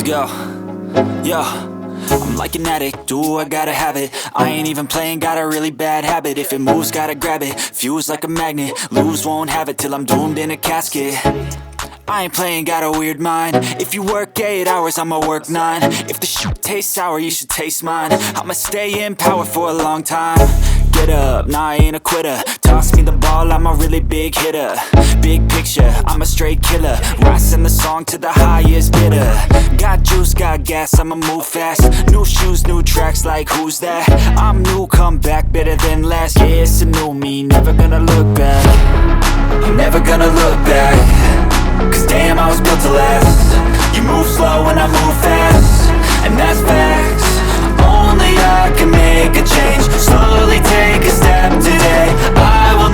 Let's go. Yo, I'm like an addict, do I gotta have it. I ain't even playing, got a really bad habit. If it moves, gotta grab it, fuse like a magnet. Lose, won't have it till I'm doomed in a casket. I ain't playing, got a weird mind. If you work 8 hours, I'ma work 9. If the shit tastes sour, you should taste mine. I'ma stay in power for a long time. Get up, nah, I ain't a quitter. Toss me the ball, I'm a really big hitter. Big picture, I'm a straight killer. Rising the song to the highest bidder. Got juice, got gas, I'ma move fast. New shoes, new tracks, like who's that? I'm new, come back, better than last. Yeah, it's a new me, never gonna look back. I'm never gonna look back. Cause damn, I was built to last. You move slow and I move fast, and that's facts. Only I can make a change. Slowly take a step today. I will